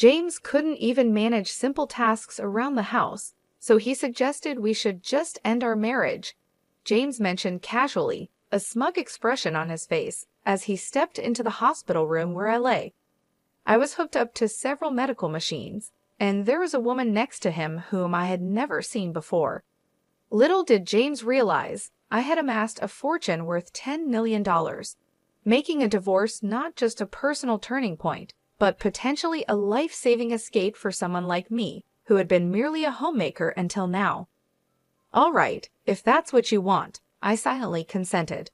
James couldn't even manage simple tasks around the house, so he suggested we should just end our marriage. James mentioned casually, a smug expression on his face, as he stepped into the hospital room where I lay. I was hooked up to several medical machines, and there was a woman next to him whom I had never seen before. Little did James realize I had amassed a fortune worth $10 million, making a divorce not just a personal turning point, but potentially a life-saving escape for someone like me, who had been merely a homemaker until now. "All right, if that's what you want," I silently consented.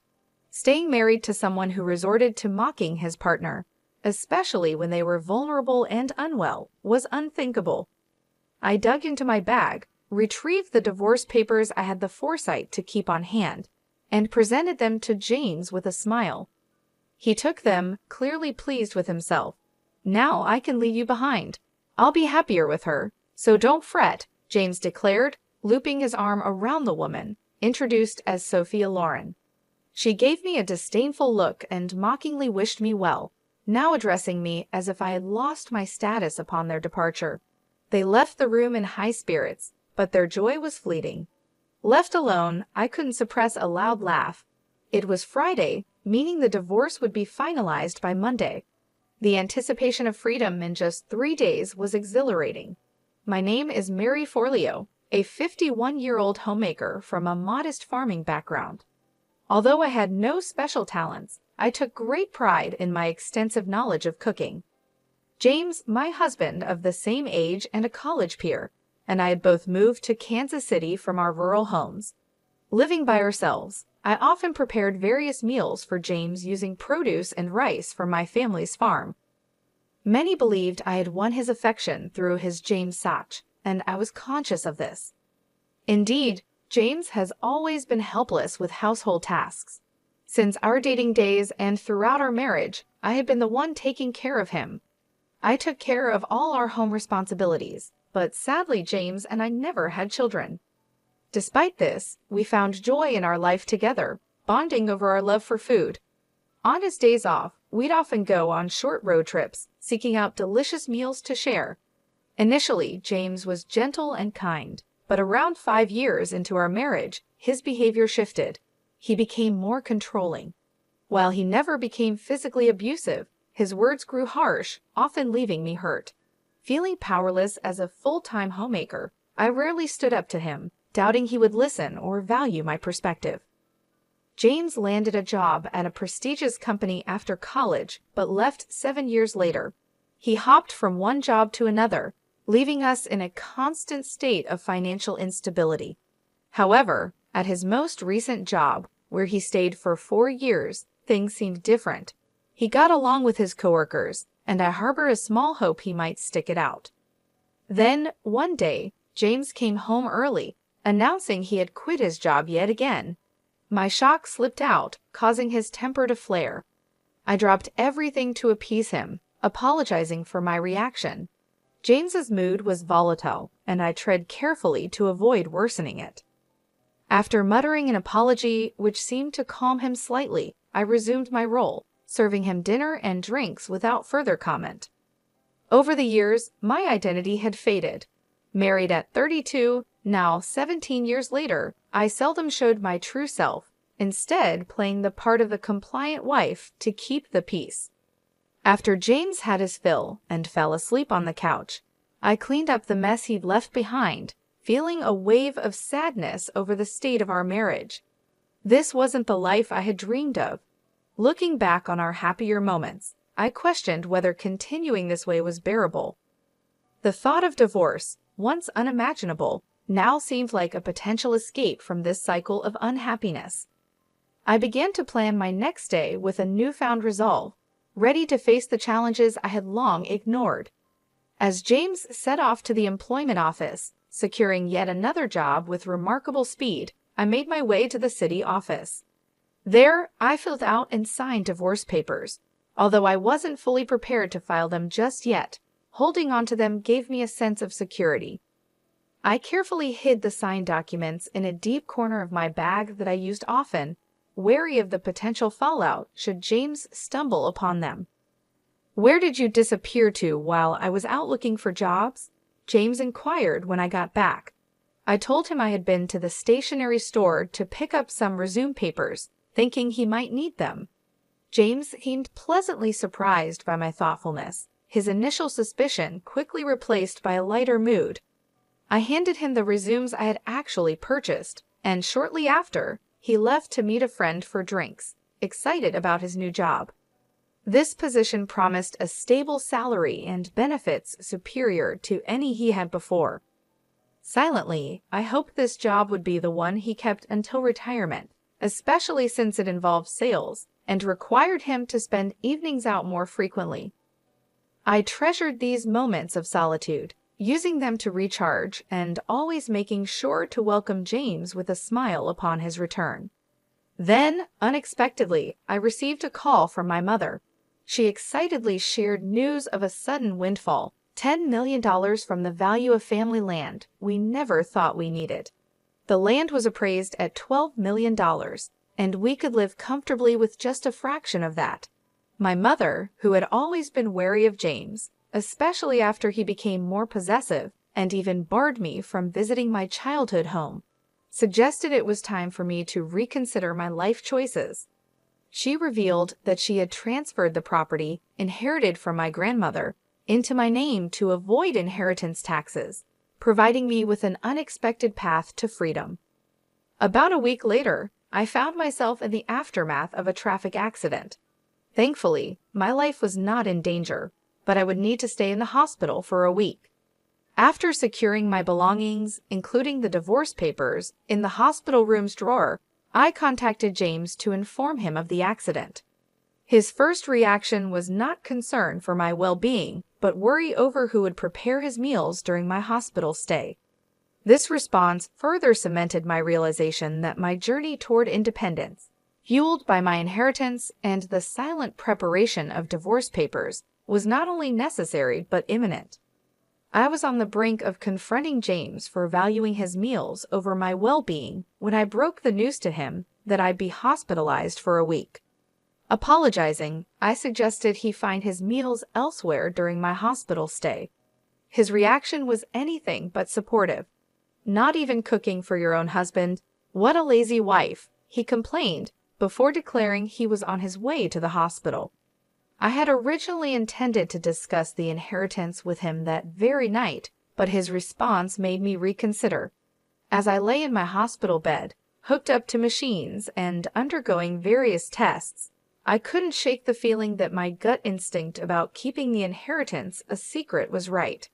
Staying married to someone who resorted to mocking his partner, especially when they were vulnerable and unwell, was unthinkable. I dug into my bag, retrieved the divorce papers I had the foresight to keep on hand, and presented them to James with a smile. He took them, clearly pleased with himself. "Now I can leave you behind. I'll be happier with her, so don't fret," James declared, looping his arm around the woman, introduced as Sophia Loren. She gave me a disdainful look and mockingly wished me well, now addressing me as if I had lost my status upon their departure. They left the room in high spirits, but their joy was fleeting. Left alone, I couldn't suppress a loud laugh. It was Friday, meaning the divorce would be finalized by Monday. The anticipation of freedom in just 3 days was exhilarating. My name is Mary Forleo, a 51-year-old homemaker from a modest farming background. Although I had no special talents, I took great pride in my extensive knowledge of cooking. James, my husband, of the same age and a college peer, and I had both moved to Kansas City from our rural homes. Living by ourselves, I often prepared various meals for James using produce and rice from my family's farm. Many believed I had won his affection through his James Sach, and I was conscious of this. Indeed, James has always been helpless with household tasks. Since our dating days and throughout our marriage, I had been the one taking care of him. I took care of all our home responsibilities, but sadly James and I never had children. Despite this, we found joy in our life together, bonding over our love for food. On his days off, we'd often go on short road trips, seeking out delicious meals to share. Initially, James was gentle and kind, but around 5 years into our marriage, his behavior shifted. He became more controlling. While he never became physically abusive, his words grew harsh, often leaving me hurt. Feeling powerless as a full-time homemaker, I rarely stood up to him, doubting he would listen or value my perspective. James landed a job at a prestigious company after college, but left 7 years later. He hopped from one job to another, leaving us in a constant state of financial instability. However, at his most recent job, where he stayed for 4 years, things seemed different. He got along with his coworkers, and I harbor a small hope he might stick it out. Then, one day, James came home early, announcing he had quit his job yet again. My shock slipped out, causing his temper to flare. I dropped everything to appease him, apologizing for my reaction. James's mood was volatile, and I tread carefully to avoid worsening it. After muttering an apology, which seemed to calm him slightly, I resumed my role, serving him dinner and drinks without further comment. Over the years, my identity had faded. Married at 32, now 17 years later, I seldom showed my true self, instead playing the part of the compliant wife to keep the peace. After James had his fill and fell asleep on the couch, I cleaned up the mess he'd left behind, feeling a wave of sadness over the state of our marriage. This wasn't the life I had dreamed of. Looking back on our happier moments, I questioned whether continuing this way was bearable. The thought of divorce, once unimaginable, now seemed like a potential escape from this cycle of unhappiness. I began to plan my next day with a newfound resolve, ready to face the challenges I had long ignored. As James set off to the employment office, securing yet another job with remarkable speed, I made my way to the city office. There, I filled out and signed divorce papers. Although I wasn't fully prepared to file them just yet, holding onto them gave me a sense of security. I carefully hid the signed documents in a deep corner of my bag that I used often, wary of the potential fallout should James stumble upon them. "Where did you disappear to while I was out looking for jobs?" James inquired when I got back. I told him I had been to the stationery store to pick up some resume papers, thinking he might need them. James seemed pleasantly surprised by my thoughtfulness, his initial suspicion quickly replaced by a lighter mood. I handed him the resumes I had actually purchased, and shortly after, he left to meet a friend for drinks, excited about his new job. This position promised a stable salary and benefits superior to any he had before. Silently, I hoped this job would be the one he kept until retirement, especially since it involved sales and required him to spend evenings out more frequently. I treasured these moments of solitude, using them to recharge and always making sure to welcome James with a smile upon his return. Then, unexpectedly, I received a call from my mother. She excitedly shared news of a sudden windfall, $10 million from the value of family land we never thought we needed. The land was appraised at $12 million, and we could live comfortably with just a fraction of that. My mother, who had always been wary of James, especially after he became more possessive and even barred me from visiting my childhood home, suggested it was time for me to reconsider my life choices. She revealed that she had transferred the property, inherited from my grandmother, into my name to avoid inheritance taxes, providing me with an unexpected path to freedom. About a week later, I found myself in the aftermath of a traffic accident. Thankfully, my life was not in danger, but I would need to stay in the hospital for a week. After securing my belongings, including the divorce papers, in the hospital room's drawer, I contacted James to inform him of the accident. His first reaction was not concern for my well-being, but worry over who would prepare his meals during my hospital stay. This response further cemented my realization that my journey toward independence, fueled by my inheritance and the silent preparation of divorce papers, was not only necessary but imminent. I was on the brink of confronting James for valuing his meals over my well-being when I broke the news to him that I'd be hospitalized for a week. Apologizing, I suggested he find his meals elsewhere during my hospital stay. His reaction was anything but supportive. "Not even cooking for your own husband? What a lazy wife," he complained, before declaring he was on his way to the hospital. I had originally intended to discuss the inheritance with him that very night, but his response made me reconsider. As I lay in my hospital bed, hooked up to machines and undergoing various tests, I couldn't shake the feeling that my gut instinct about keeping the inheritance a secret was right.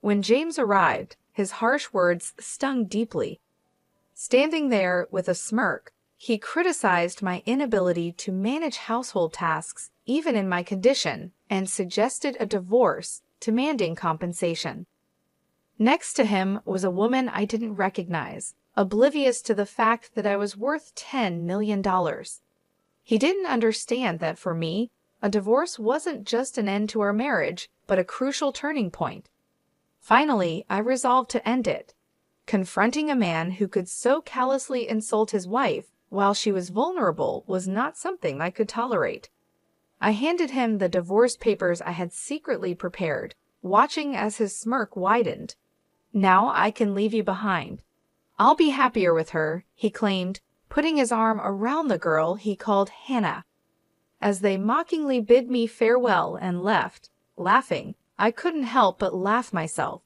When James arrived, his harsh words stung deeply. Standing there with a smirk, he criticized my inability to manage household tasks even in my condition, and suggested a divorce, demanding compensation. Next to him was a woman I didn't recognize, oblivious to the fact that I was worth $10 million. He didn't understand that for me, a divorce wasn't just an end to our marriage, but a crucial turning point. Finally, I resolved to end it. Confronting a man who could so callously insult his wife while she was vulnerable was not something I could tolerate. I handed him the divorce papers I had secretly prepared, watching as his smirk widened. "Now I can leave you behind. I'll be happier with her," he claimed, putting his arm around the girl he called Hannah. As they mockingly bid me farewell and left, laughing, I couldn't help but laugh myself.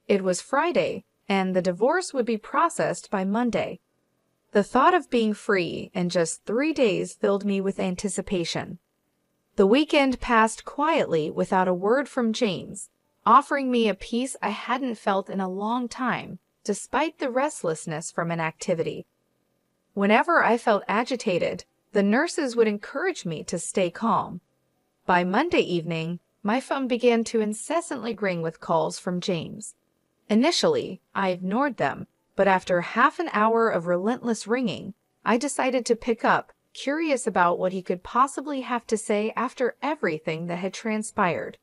It was Friday, and the divorce would be processed by Monday. The thought of being free in just 3 days filled me with anticipation. The weekend passed quietly without a word from James, offering me a peace I hadn't felt in a long time, despite the restlessness from inactivity. Whenever I felt agitated, the nurses would encourage me to stay calm. By Monday evening, my phone began to incessantly ring with calls from James. Initially, I ignored them, but after half an hour of relentless ringing, I decided to pick up, curious about what he could possibly have to say after everything that had transpired.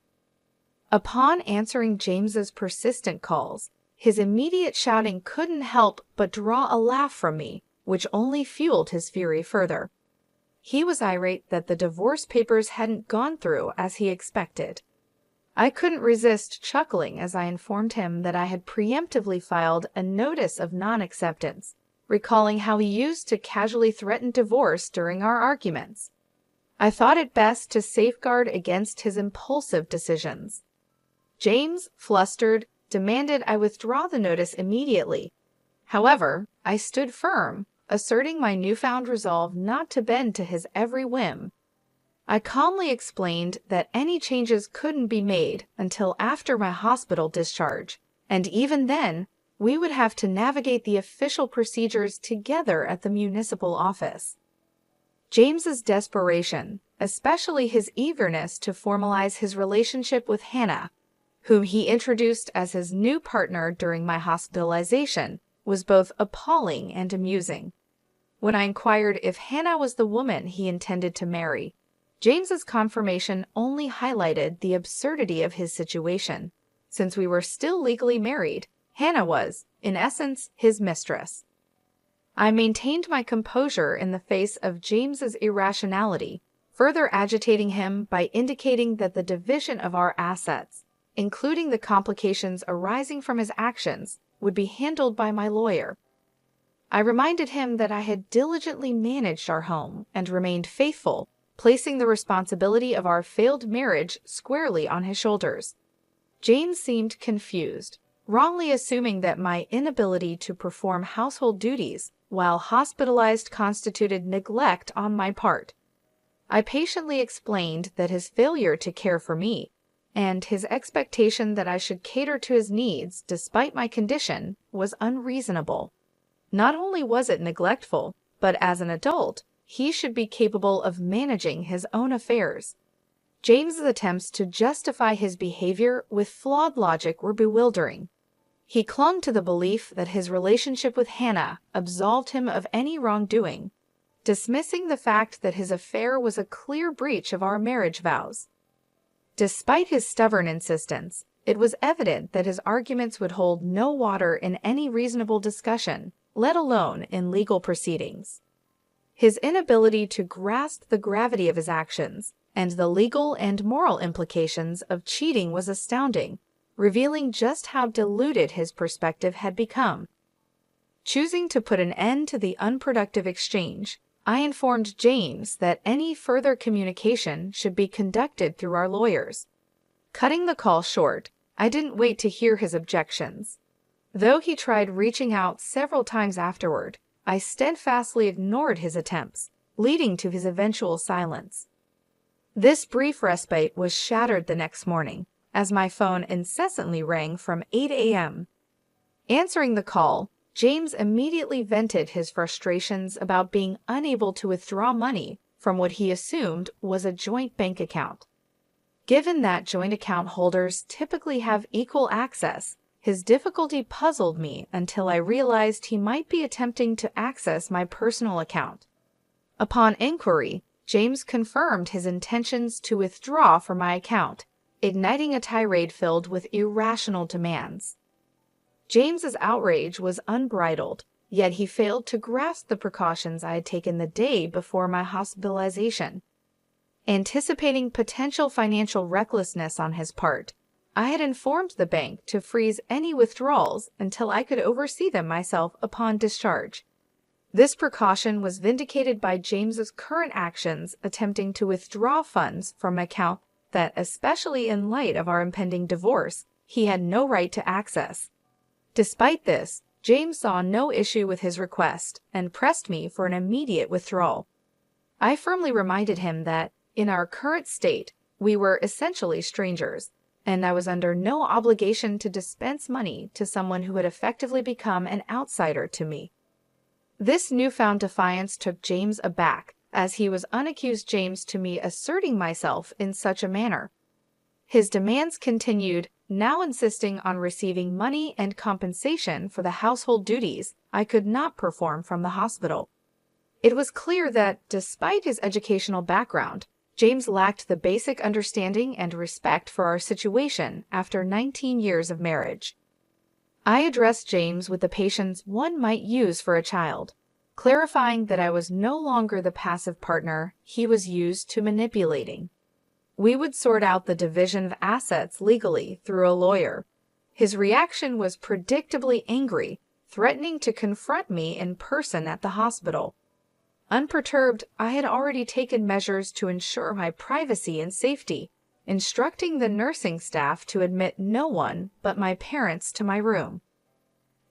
Upon answering James's persistent calls, his immediate shouting couldn't help but draw a laugh from me, which only fueled his fury further. He was irate that the divorce papers hadn't gone through as he expected. I couldn't resist chuckling as I informed him that I had preemptively filed a notice of non-acceptance, recalling how he used to casually threaten divorce during our arguments. I thought it best to safeguard against his impulsive decisions. James, flustered, demanded I withdraw the notice immediately. However, I stood firm, asserting my newfound resolve not to bend to his every whim. I calmly explained that any changes couldn't be made until after my hospital discharge, and even then, we would have to navigate the official procedures together at the municipal office. James's desperation, especially his eagerness to formalize his relationship with Hannah, whom he introduced as his new partner during my hospitalization, was both appalling and amusing. When I inquired if Hannah was the woman he intended to marry, James's confirmation only highlighted the absurdity of his situation. Since we were still legally married, Hannah was, in essence, his mistress. I maintained my composure in the face of James's irrationality, further agitating him by indicating that the division of our assets, including the complications arising from his actions, would be handled by my lawyer. I reminded him that I had diligently managed our home and remained faithful, placing the responsibility of our failed marriage squarely on his shoulders. James seemed confused, wrongly assuming that my inability to perform household duties while hospitalized constituted neglect on my part. I patiently explained that his failure to care for me and his expectation that I should cater to his needs despite my condition was unreasonable. Not only was it neglectful, but as an adult, he should be capable of managing his own affairs. James's attempts to justify his behavior with flawed logic were bewildering. He clung to the belief that his relationship with Hannah absolved him of any wrongdoing, dismissing the fact that his affair was a clear breach of our marriage vows. Despite his stubborn insistence, it was evident that his arguments would hold no water in any reasonable discussion, let alone in legal proceedings. His inability to grasp the gravity of his actions and the legal and moral implications of cheating was astounding, revealing just how diluted his perspective had become. Choosing to put an end to the unproductive exchange, I informed James that any further communication should be conducted through our lawyers. Cutting the call short, I didn't wait to hear his objections. Though he tried reaching out several times afterward, I steadfastly ignored his attempts, leading to his eventual silence. This brief respite was shattered the next morning, as my phone incessantly rang from 8 a.m. Answering the call, James immediately vented his frustrations about being unable to withdraw money from what he assumed was a joint bank account. Given that joint account holders typically have equal access, his difficulty puzzled me until I realized he might be attempting to access my personal account. Upon inquiry, James confirmed his intentions to withdraw from my account, igniting a tirade filled with irrational demands. James's outrage was unbridled, yet he failed to grasp the precautions I had taken the day before my hospitalization. Anticipating potential financial recklessness on his part, I had informed the bank to freeze any withdrawals until I could oversee them myself upon discharge. This precaution was vindicated by James's current actions attempting to withdraw funds from an account that, especially in light of our impending divorce, he had no right to access. Despite this, James saw no issue with his request and pressed me for an immediate withdrawal. I firmly reminded him that, in our current state, we were essentially strangers, and I was under no obligation to dispense money to someone who had effectively become an outsider to me. This newfound defiance took James aback, as he was unaccused James to me asserting myself in such a manner. His demands continued, now insisting on receiving money and compensation for the household duties I could not perform from the hospital. It was clear that, despite his educational background, James lacked the basic understanding and respect for our situation after 19 years of marriage. I addressed James with the patience one might use for a child, clarifying that I was no longer the passive partner he was used to manipulating. We would sort out the division of assets legally through a lawyer. His reaction was predictably angry, threatening to confront me in person at the hospital. Unperturbed, I had already taken measures to ensure my privacy and safety, instructing the nursing staff to admit no one but my parents to my room.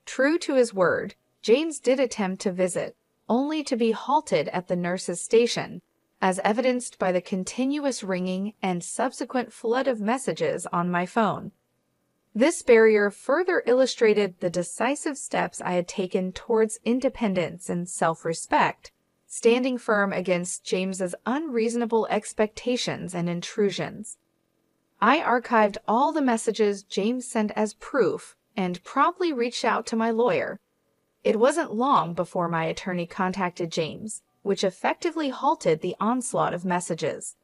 True to his word, James did attempt to visit, only to be halted at the nurse's station, as evidenced by the continuous ringing and subsequent flood of messages on my phone. This barrier further illustrated the decisive steps I had taken towards independence and self-respect, standing firm against James's unreasonable expectations and intrusions. I archived all the messages James sent as proof and promptly reached out to my lawyer. It wasn't long before my attorney contacted James, which effectively halted the onslaught of messages.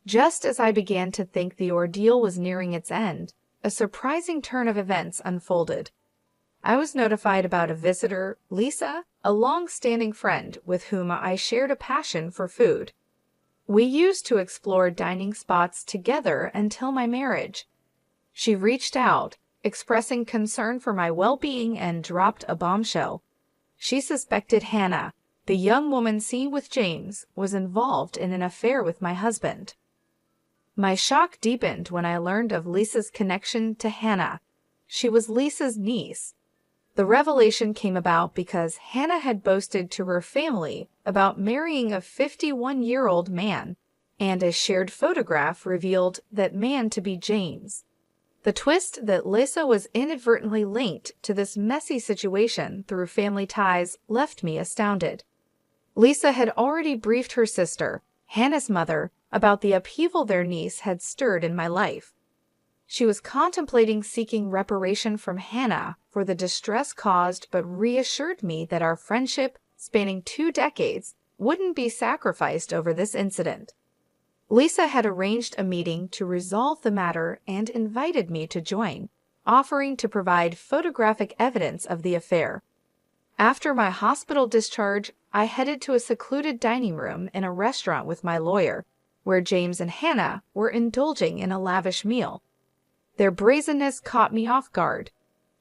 Just as I began to think the ordeal was nearing its end, a surprising turn of events unfolded. I was notified about a visitor, Lisa, a long-standing friend with whom I shared a passion for food. We used to explore dining spots together until my marriage. She reached out, expressing concern for my well-being, and dropped a bombshell. She suspected Hannah, the young woman seen with James, was involved in an affair with my husband. My shock deepened when I learned of Lisa's connection to Hannah. She was Lisa's niece. The revelation came about because Hannah had boasted to her family about marrying a 51-year-old man, and a shared photograph revealed that man to be James. The twist that Lisa was inadvertently linked to this messy situation through family ties left me astounded. Lisa had already briefed her sister, Hannah's mother, about the upheaval their niece had stirred in my life. She was contemplating seeking reparation from Hannah for the distress caused, but reassured me that our friendship, spanning 2 decades, wouldn't be sacrificed over this incident. Lisa had arranged a meeting to resolve the matter and invited me to join, offering to provide photographic evidence of the affair. After my hospital discharge, I headed to a secluded dining room in a restaurant with my lawyer, where James and Hannah were indulging in a lavish meal. Their brazenness caught me off guard.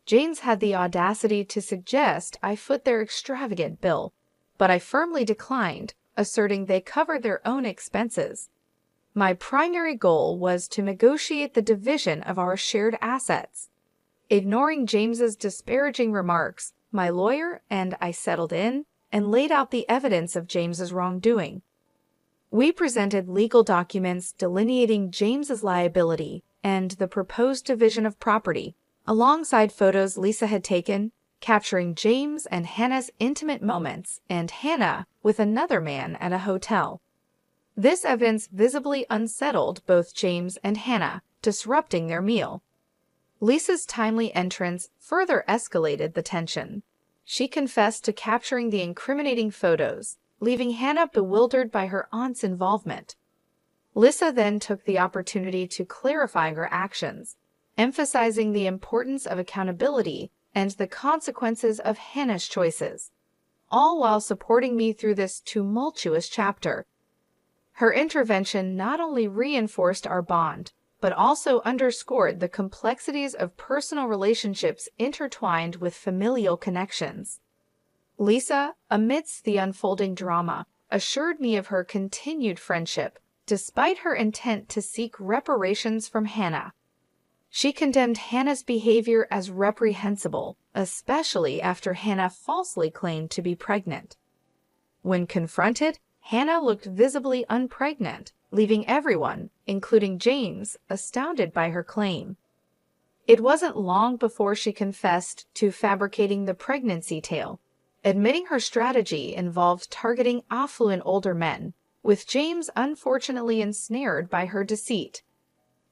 James had the audacity to suggest I foot their extravagant bill, but I firmly declined, asserting they covered their own expenses. My primary goal was to negotiate the division of our shared assets. Ignoring James's disparaging remarks, my lawyer and I settled in and laid out the evidence of James's wrongdoing. We presented legal documents delineating James's liability and the proposed division of property, alongside photos Lisa had taken, capturing James and Hannah's intimate moments and Hannah with another man at a hotel. This evidence visibly unsettled both James and Hannah, disrupting their meal. Lisa's timely entrance further escalated the tension. She confessed to capturing the incriminating photos, leaving Hannah bewildered by her aunt's involvement. Lisa then took the opportunity to clarify her actions, emphasizing the importance of accountability and the consequences of Hannah's choices, all while supporting me through this tumultuous chapter. Her intervention not only reinforced our bond, but also underscored the complexities of personal relationships intertwined with familial connections. Lisa, amidst the unfolding drama, assured me of her continued friendship, despite her intent to seek reparations from Hannah. She condemned Hannah's behavior as reprehensible, especially after Hannah falsely claimed to be pregnant. When confronted, Hannah looked visibly unpregnant, leaving everyone, including James, astounded by her claim. It wasn't long before she confessed to fabricating the pregnancy tale, admitting her strategy involved targeting affluent older men, with James unfortunately ensnared by her deceit.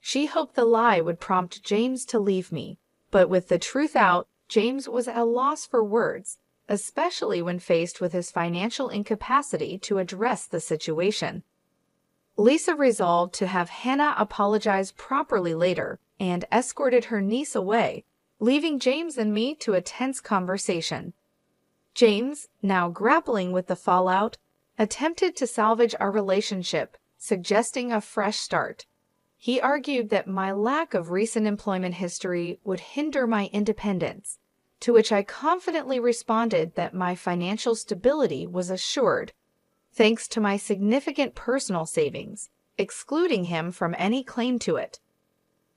She hoped the lie would prompt James to leave me, but with the truth out, James was at a loss for words, especially when faced with his financial incapacity to address the situation. Lisa resolved to have Hannah apologize properly later and escorted her niece away, leaving James and me to a tense conversation. James, now grappling with the fallout, attempted to salvage our relationship, suggesting a fresh start. He argued that my lack of recent employment history would hinder my independence, to which I confidently responded that my financial stability was assured, thanks to my significant personal savings, excluding him from any claim to it.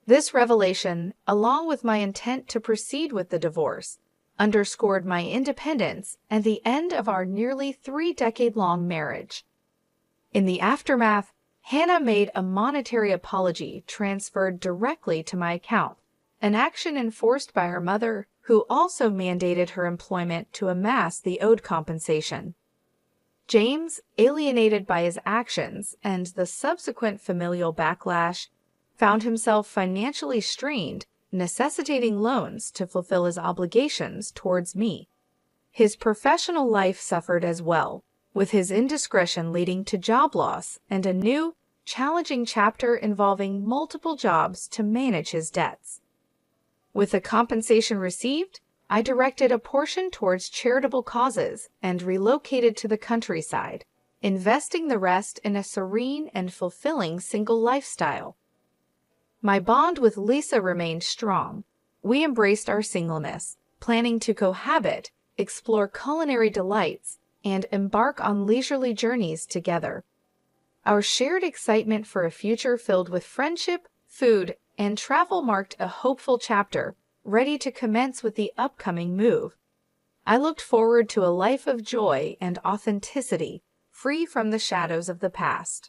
This revelation, along with my intent to proceed with the divorce, underscored my independence and the end of our nearly 3-decade-long marriage. In the aftermath, Hannah made a monetary apology transferred directly to my account, an action enforced by her mother, who also mandated her employment to amass the owed compensation. James, alienated by his actions and the subsequent familial backlash, found himself financially strained, necessitating loans to fulfill his obligations towards me. His professional life suffered as well, with his indiscretion leading to job loss and a new, challenging chapter involving multiple jobs to manage his debts. With the compensation received, I directed a portion towards charitable causes and relocated to the countryside, investing the rest in a serene and fulfilling single lifestyle. My bond with Lisa remained strong. We embraced our singleness, planning to cohabit, explore culinary delights, and embark on leisurely journeys together. Our shared excitement for a future filled with friendship, food, and travel marked a hopeful chapter, ready to commence with the upcoming move. I looked forward to a life of joy and authenticity, free from the shadows of the past.